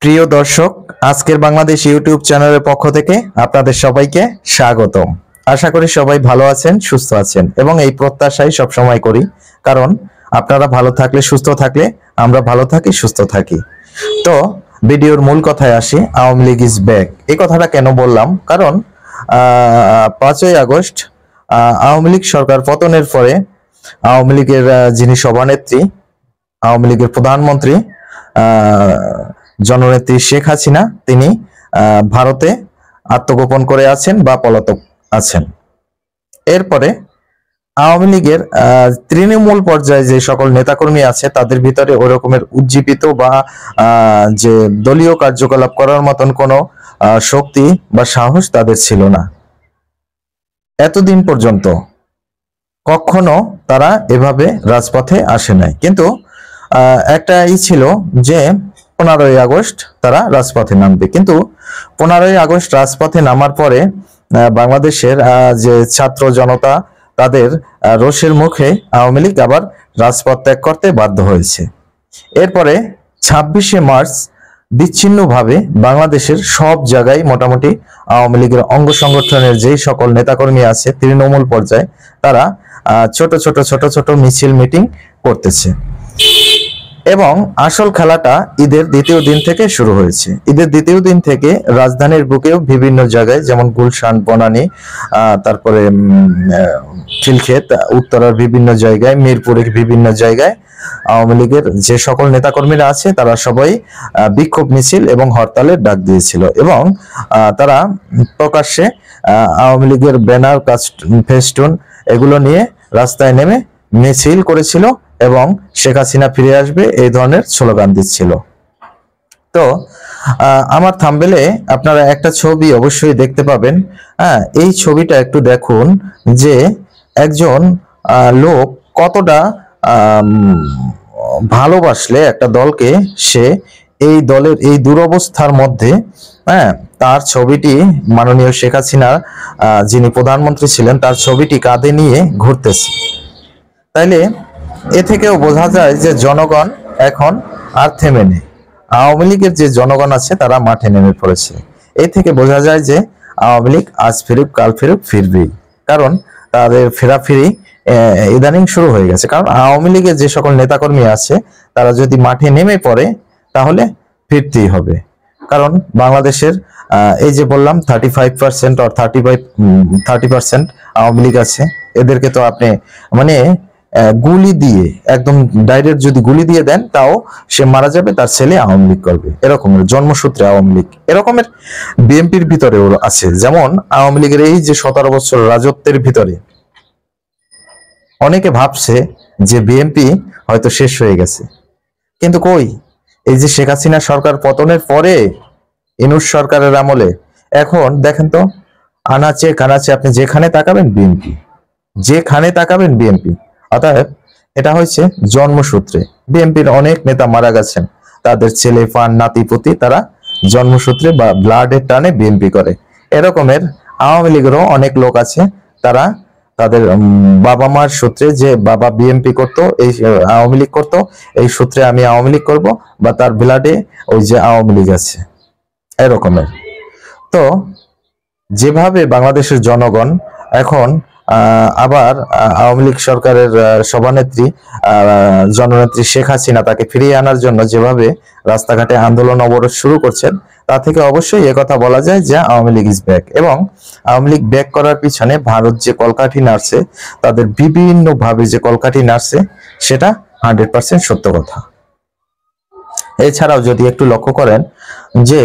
প্রিয় দর্শক, আজকের বাংলাদেশ ইউটিউব চ্যানেলের পক্ষ থেকে আপনাদের সবাইকে স্বাগতম। আশা করি সবাই ভালো আছেন, সুস্থ আছেন এবং এই প্রত্যাশাই সবসময় করি, কারণ আপনারা ভালো থাকলে, সুস্থ থাকলে আমরা ভালো থাকি, সুস্থ থাকি। তো ভিডিওর মূল কথায় আসি। Awami League is back. এই কথাটা কেন বললাম? কারণ 5ই আগস্ট আওয়ামী লীগ সরকার পতনের পরে আওয়ামী লীগের যিনি সভানেত্রী, আওয়ামী লীগের প্রধানমন্ত্রী জননেত্রী শেখ হাসিনা, তিনি ভারতে আত্মগোপন করে আছেন বা পলাতক আছেন। এরপরে আওয়ামী লীগের তৃণমূল পর্যায়ে যে সকল নেতাকর্মী আছে তাদের ভিতরে ওই রকমের উজ্জীবিত বা যে দলীয় কার্যকলাপ করার মতন কোনো শক্তি বা সাহস তাদের ছিল না। এতদিন পর্যন্ত কখনো তারা এভাবে রাজপথে আসে নাই, কিন্তু একটা ছিল যে 15ই আগস্ট তারা রাজপথে নামবে। কিন্তু 15ই আগস্ট রাজপথে নামার পরে বাংলাদেশের যে ছাত্র জনতা, তাদের রোষের মুখে আওয়ামী লীগ আবার রাজপথ ত্যাগ করতে বাধ্য হয়েছে। এরপরে 26শে মার্চ বিচ্ছিন্নভাবে বাংলাদেশের সব জায়গায় মোটামুটি আওয়ামী লীগের অঙ্গ সংগঠনের যেই সকল নেতাকর্মী আছে তৃণমূল পর্যায়ে, তারা ছোট ছোট মিছিল মিটিং করতেছে। এবং আসল খেলাটা ঈদের দ্বিতীয় দিন থেকে শুরু হয়েছে। ঈদের দ্বিতীয় দিন থেকে রাজধানীর বুকেও বিভিন্ন জায়গায়, যেমন গুলশান, বনানী, তারপরে খিলক্ষেত, উত্তরার বিভিন্ন জায়গায়, মিরপুরের বিভিন্ন জায়গায় আওয়ামী লীগের যে সকল নেতাকর্মীরা আছে তারা সবাই বিক্ষোভ মিছিল এবং হরতালের ডাক দিয়েছিল। এবং তারা প্রকাশ্যে আওয়ামী লীগের ব্যানার, ফেস্টুন এগুলো নিয়ে রাস্তায় নেমে মিছিল করেছিল এবং শেখ হাসিনা ফিরে আসবে এই ধরনের স্লোগান দিচ্ছিল। তো আমার থাম্বনেলে আপনারা একটা ছবি অবশ্যই দেখতে পাবেন। এই ছবিটা একটু দেখুন যে একজন লোক কতটা ভালোবাসলে একটা দলকে, সে এই দলের এই দুরবস্থার মধ্যে তার ছবিটি মাননীয় শেখ হাসিনা যিনি প্রধানমন্ত্রী ছিলেন তার ছবিটি কাঁধে নিয়ে ঘুরতেছে। তাইলে এ থেকেও বোঝা যায় যে জনগণ এখন আর থেমে নেই। আওয়ামী লীগের যে জনগণ আছে তারা মাঠে নেমে পড়েছে। এই থেকে বোঝা যায় যে আওয়ামী লীগ আজ ফিরুক কাল ফিরুক ফিরবেই, কারণ তাদের ফেরাফিরি ইদানিং শুরু হয়ে গেছে। কারণ আওয়ামী লীগের যে সকল নেতাকর্মী আছে তারা যদি মাঠে নেমে পড়ে তাহলে ফিরতেই হবে। কারণ বাংলাদেশের এই যে বললাম 35% or 30% আওয়ামী লীগ আছে, এদেরকে তো আপনি মানে গুলি দিয়ে একদম ডাইরেক্ট যদি গুলি দিয়ে দেন তাও সে মারা যাবে, তার ছেলে আওয়ামী লীগ করবে, এরকমের জন্মসূত্রে আওয়ামী লীগ। এরকমের বিএনপির ভিতরেও আছে। যেমন আওয়ামী লীগের এই যে 17 বছর রাজত্বের ভিতরে অনেকে ভাবছে যে বিএনপি হয়তো শেষ হয়ে গেছে, কিন্তু কই, এই যে শেখ হাসিনা সরকার পতনের পরে ইনুস সরকারের আমলে এখন দেখেন তো আনাচে কানাচে আপনি যেখানে তাকাবেন বিএনপি, যেখানে তাকাবেন বিএনপি। অতএব এটা হচ্ছে জন্মসূত্রে। বিএনপির অনেক নেতা মারা গেছেন, তাদের ছেলে ফান নাতিপুতি তারা জন্মসূত্রে বা ব্লাডের টানে বিএনপি করে। এরকমের আওয়ামী লীগেরও অনেক লোক আছে, তারা তাদের বাবা মার সূত্রে, যে বাবা বিএনপি করতো, এই আওয়ামী লীগ করতো, এই সূত্রে আমি আওয়ামী লীগ করবো, বা তার ব্লাডে ওই যে আওয়ামী লীগ আছে, এরকমের। তো যেভাবে বাংলাদেশের জনগণ এখন আবার আওয়ামী লীগ সরকারের সভানেত্রী জননেত্রী শেখ হাসিনা তাকে ফিরিয়ে আনার জন্য যেভাবে রাস্তাঘাটে আন্দোলন অবরোধ শুরু করছেন, তা থেকে অবশ্যই একথা বলা যায় যে আওয়ামী লীগ ইজ ব্যাক। এবং আওয়ামী লীগ ব্যাক করার পিছনে ভারত যে কলকাঠি নাড়ছে, তাদের বিভিন্ন ভাবে যে কলকাঠি নাড়ছে, সেটা 100% সত্য কথা। এছাড়াও যদি একটু লক্ষ্য করেন যে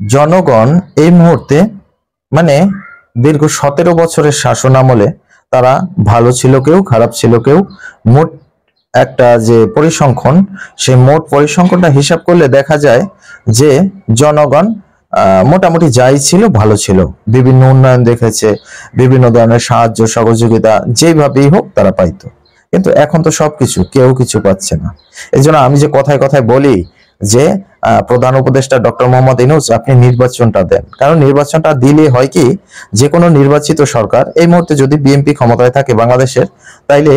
জনগণ এই মুহূর্তে মানে দীর্ঘ 17 বছরের শাসন আমলে তারা ভালো ছিল কেউ, খারাপ ছিল কেউ, মোট একটা যে পরিসংখ্যান, সেই মোট পরিসংখ্যানটা হিসাব করলে দেখা যায় যে জনগণ মোটামুটি যাই ছিল ভালো ছিল, বিভিন্ন উন্নয়ন দেখেছে, বিভিন্ন ধরনের সাহায্য সহযোগিতা যেভাবেই হোক তারা পাইতো। কিন্তু এখন তো সবকিছু কেউ কিছু পাচ্ছে না। এই জন্য আমি যে কথায় কথায় বলি যে প্রধান উপদেষ্টা ডক্টর মোহাম্মদ ইউনূস, আপনি নির্বাচনটা দেন। কারণ নির্বাচনটা দিলে হয় কি, যে কোনো নির্বাচিত সরকার এই মুহূর্তে যদি বিএনপি ক্ষমতায় থাকে বাংলাদেশের, তাইলে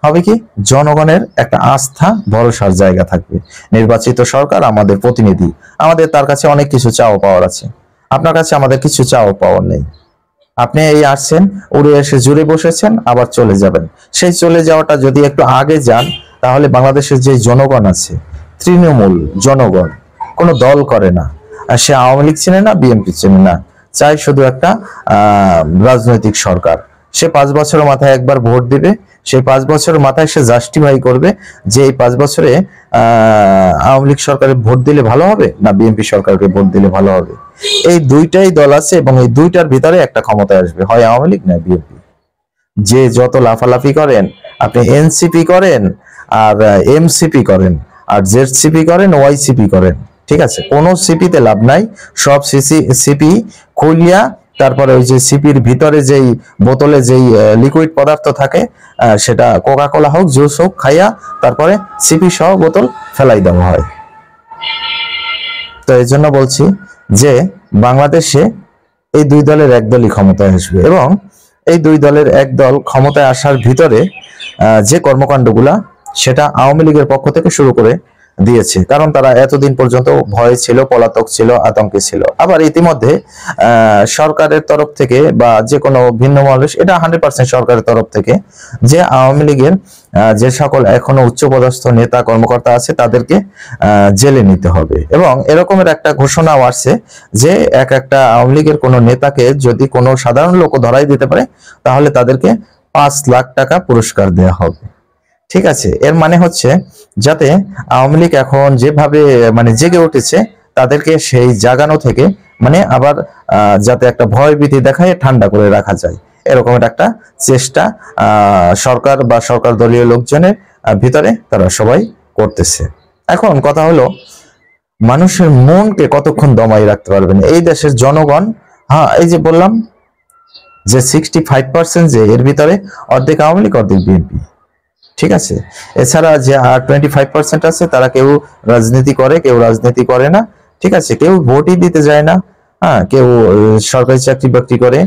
হবে কি, জনগণের একটা আস্থা ভরসার জায়গা থাকবে। নির্বাচিত সরকার আমাদের প্রতিনিধি, আমাদের তার কাছে অনেক কিছু চাওয়া পাওয়ার আছে, আপনার কাছে আমাদের কিছু চাওয়া পাওয়ার নেই। আপনি এই আসছেন, উড়ে এসে জুড়ে বসেছেন, আবার চলে যাবেন। সেই চলে যাওয়াটা যদি একটু আগে যান, তাহলে বাংলাদেশের যে জনগণ আছে, তৃণমূল জনগণ, কোনো দল করে না, আর সে আওয়ামী লীগ চেনে না, বিএনপি চেনে না, চাই শুধু একটা রাজনৈতিক সরকার। সে 5 বছরের মাথায় একবার ভোট দিবে, সেই 5 বছরের মাথায় সে জাস্টিফাই করবে যে এই 5 বছরে আওয়ামী লীগ সরকারের ভোট দিলে ভালো হবে না বিএনপি সরকারকে ভোট দিলে ভালো হবে। এই দুইটাই দল আছে এবং এই দুইটার ভিতরে একটা ক্ষমতায় আসবে, হয় আওয়ামী লীগ না বিএনপি। যে যত লাফালাফি করেন, আপনি এনসিপি করেন আর এমসিপি করেন আর জেডসিপি করেন, ওয়াইসিপি করেন, ঠিক আছে, কোনো সিপিতে লাভ নাই। সব সিপি খুলিয়া তারপরে ওই যে সিপির ভিতরে যেই বোতলে যেই লিকুইড পদার্থ থাকে, সেটা কোকা কোলা হোক, জুস হোক, খাইয়া তারপরে সিপি সহ বোতল ফেলাই দেওয়া হয়। তো এই জন্য বলছি যে বাংলাদেশে এই দুই দলের এক দলই ক্ষমতায় আসবে, এবং এই দুই দলের এক দল ক্ষমতায় আসার ভিতরে যে কর্মকাণ্ডগুলা, সেটা আওয়ামী লীগের পক্ষ থেকে শুরু করে দিয়েছে, কারণ তারা এতদিন পর্যন্ত ভয়ে ছিল, পলাতক ছিল, আতঙ্কে ছিল। আবার ইতিমধ্যে সরকারের তরফ থেকে বা যে কোনো ভিন্ন মানুষ, এটা 100% সরকারের তরফ থেকে, যে আওয়ামী লীগের যে সকল এখনো উচ্চপদস্থ নেতা কর্মকর্তা আছে তাদেরকে জেলে নিতে হবে। এবং এরকমের একটা ঘোষণাও আসছে যে একটা আওয়ামী লীগের কোনো নেতাকে যদি কোনো সাধারণ লোক ধরাই দিতে পারে, তাহলে তাদেরকে 5 লাখ টাকা পুরস্কার দেওয়া হবে। ঠিক আছে, এর মানে হচ্ছে যাতে আওয়ামী লীগ এখন যেভাবে মানে জেগে উঠেছে, তাদেরকে সেই জাগানো থেকে মানে আবার যাতে একটা ভয় ভীতি দেখায় ঠান্ডা করে রাখা যায়, এরকম একটা চেষ্টা সরকার বা সরকার দলীয় লোকজনের ভিতরে তারা সবাই করতেছে। এখন কথা হলো, মানুষের মনকে কতক্ষণ দমাই রাখতে পারবেন এই দেশের জনগণ? হ্যাঁ, এই যে বললাম যে 65% যে এর ভিতরে অর্ধেক আওয়ামী লীগ, অর্ধেক বিএনপি, ঠিক আছে। এছাড়া যে আর 25% আছে, তারা কেউ রাজনীতি করে, কেউ রাজনীতি করে না, ঠিক আছে, কেউ ভোটই দিতে যায় না, হ্যাঁ, কেউ সরকারি চাকরি বাকরি করে,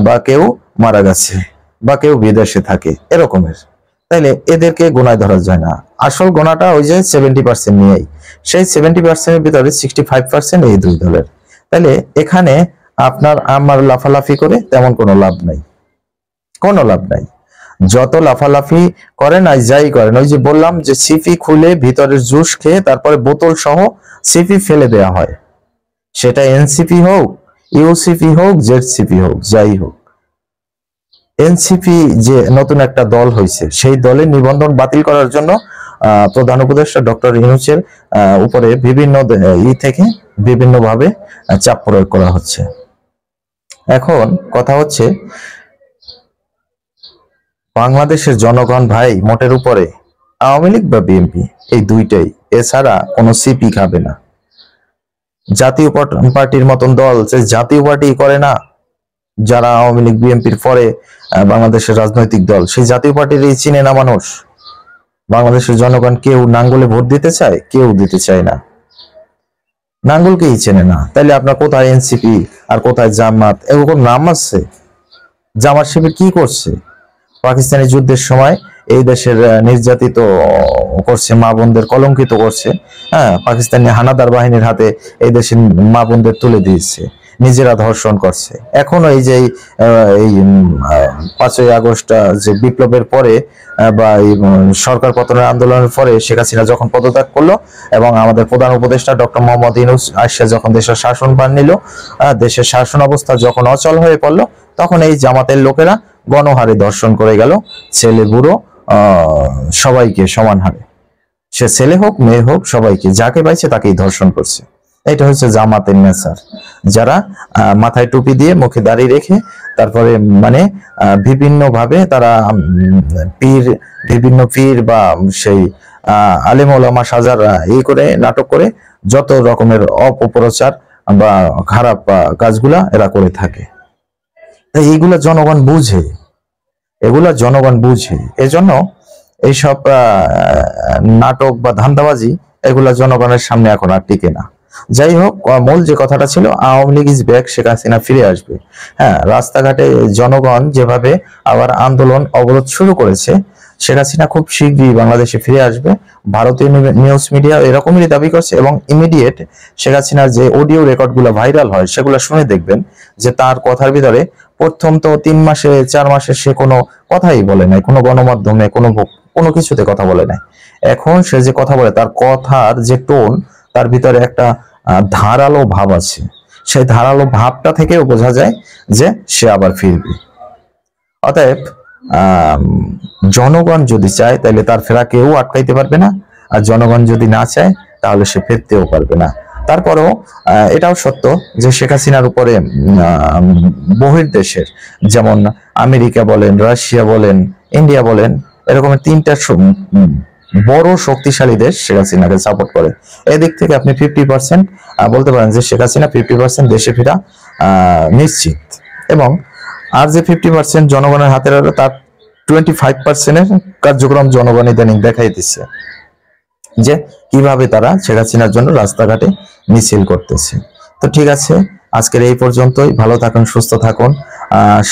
বা কেউ মারা গেছে, বা কেউ বিদেশে থাকে, এরকমের। তাইলে এদেরকে গোনায় ধরা যায় না। আসল গোনাটা ওই যে 70% নিয়েই, সেই 70% এর ভিতরে 65% এই দুই দলের। তাইলে এখানে আপনার আমার লাফালাফি করে তেমন কোনো লাভ নাই, কোনো লাভ নাই। যত লাফালাফি করেন আর যাই করেন, ওই যে বললাম যে সিপি খুলে ভিতরের জুস খেয়ে তারপরে বোতল সহ সিপি ফেলে দেওয়া হয়, সেটা এনসিপি হোক, ইউসিপি হোক, জেডসিপি হোক, যাই হোক। এনসিপি যে নতুন একটা দল হয়েছে, সেই দলের নিবন্ধন বাতিল করার জন্য প্রধান উপদেষ্টা ডক্টর ইউনূসের উপরে বিভিন্ন থেকে বিভিন্ন ভাবে চাপ প্রয়োগ করা হচ্ছে। এখন কথা হচ্ছে, বাংলাদেশের জনগণ ভাই মোটের উপরে আওয়ামী লীগ বা বিএনপি এই দুইটাই, এছাড়া কোনো সিপি খাবে না। জাতীয় পার্টির মতন দল যে জাতীয় পার্টি করে না, যারা আওয়ামী লীগ বিএনপির পরে বাংলাদেশের রাজনৈতিক দল, সেই জাতীয় পার্টির এই চিনে না মানুষ। বাংলাদেশের জনগণ কেউ নাঙ্গলে ভোট দিতে চায়? কেউ দিতে চায় না, নাঙ্গলকেই চেনে না। তাইলে আপনার কোথায় এনসিপি আর কোথায় জামাত? এরকম নাম আছে? জামাত শিবির কি করছে? পাকিস্তানি যুদ্ধের সময় এই দেশের নির্যাতিত করছে, মা বোনদের কলঙ্কিত করছে, হ্যাঁ, পাকিস্তানি হানাদার বাহিনীর হাতে এই দেশের মা বোনদের তুলে দিয়েছে, নিজেরা ধর্ষণ করছে। এখনো এই যে এই 5ই আগস্ট যে বিপ্লবের পরে বা এই সরকার পতনের আন্দোলনের পরে শেখ হাসিনা যখন পদত্যাগ করলো এবং আমাদের প্রধান উপদেষ্টা ডক্টর মোহাম্মদ ইউনূস আসে যখন দেশের শাসন ভার নিল, দেশের শাসন অবস্থা যখন অচল হয়ে পড়লো, তখন এই জামাতের লোকেরা গণহারে ধর্ষণ করে গেল ছেলে বুড়ো সবাইকে সমান হারে, সে ছেলে হোক মেয়ে হোক সবাইকে, যাকে পাইছে তাকেই ধর্ষণ করছে। এটা হচ্ছে জামাতের নেচার, যারা মাথায় টুপি দিয়ে মুখে দাড়ি রেখে তারপরে মানে বিভিন্ন ভাবে তারা বিভিন্ন পীর বা সেই আলেম ওলামা সাজার এই করে নাটক করে যত রকমের অপপ্রচার বা খারাপ কাজগুলা এরা করে থাকে। এইগুলা জনগণ বুঝে, এগুলা জনগণ বুঝে, এজন্য এইসব নাটক বা ধান্দাবাজি এগুলা জনগণের সামনে এখন আর টিকে না। যাই হোক, মূল যে কথাটা ছিল, আওয়ামী লীগ ইজ ব্যাক, শেখ হাসিনা ফিরে আসবে। হ্যাঁ, রাস্তাঘাটে জনগণ যেভাবে আবার আন্দোলন অবরোধ শুরু করেছে, শেখ হাসিনা খুব শীঘ্রই বাংলাদেশে ফিরে আসবে। ভারতীয় নিউজ মিডিয়া এরকমই দাবি করছে এবং ইমিডিয়েট শেখ হাসিনার যে অডিও রেকর্ডগুলো ভাইরাল হয় সেগুলো শুনে দেখবেন যে তার কথার ভিতরে প্রথম তো 3 মাসে 4 মাসে সে কোনো কথাই বলে নাই, কোনো গণমাধ্যমে কোনো কিছুতে কথা বলে নাই। এখন সে যে কথা বলে তার কথার যে টোন, তার ভিতরে একটা ধারালো ভাব আছে। সেই ধারালো ভাবটা থেকেও বোঝা যায় যে সে আবার ফিরবে। অতএব জনগণ যদি চায় তাহলে তার ফেরা কেউ আটকাইতে পারবে না, আর জনগণ যদি না চায় তাহলে সে ফিরতেও পারবে না। তারপরেও এটাও সত্য যে শেখ হাসিনার উপরে বহির্দেশের যেমন আমেরিকা বলেন, রাশিয়া বলেন, ইন্ডিয়া বলেন, এরকমের 3টা বড় শক্তিশালী দেশ শেখ হাসিনাকে সাপোর্ট করে। এদিক থেকে আপনি 50% বলতে পারেন যে শেখ হাসিনা 50% দেশে ফেরা নিশ্চিত। এবং আর যে 50% জনগণের হাতে রইল তার 25%-এর কার্যক্রম জনগণ ইদানিং দেখাই দিচ্ছে যে কিভাবে তারা শেখ হাসিনার জন্য রাস্তাঘাটে মিছিল করতেছে। তো ঠিক আছে, আজকের এই পর্যন্তই। ভালো থাকুন, সুস্থ থাকুন।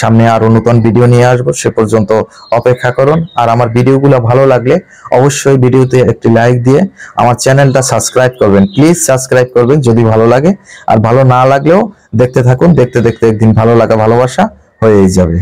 সামনে আরো নতুন ভিডিও নিয়ে আসবো, সে পর্যন্ত অপেক্ষা করুন। আর আমার ভিডিওগুলো ভালো লাগলে অবশ্যই ভিডিওতে একটি লাইক দিয়ে আমার চ্যানেলটা সাবস্ক্রাইব করবেন। প্লিজ সাবস্ক্রাইব করবেন যদি ভালো লাগে, আর ভালো না লাগলেও দেখতে থাকুন। দেখতে দেখতে একদিন ভালো লাগা ভালোবাসা হয়েই যাবে।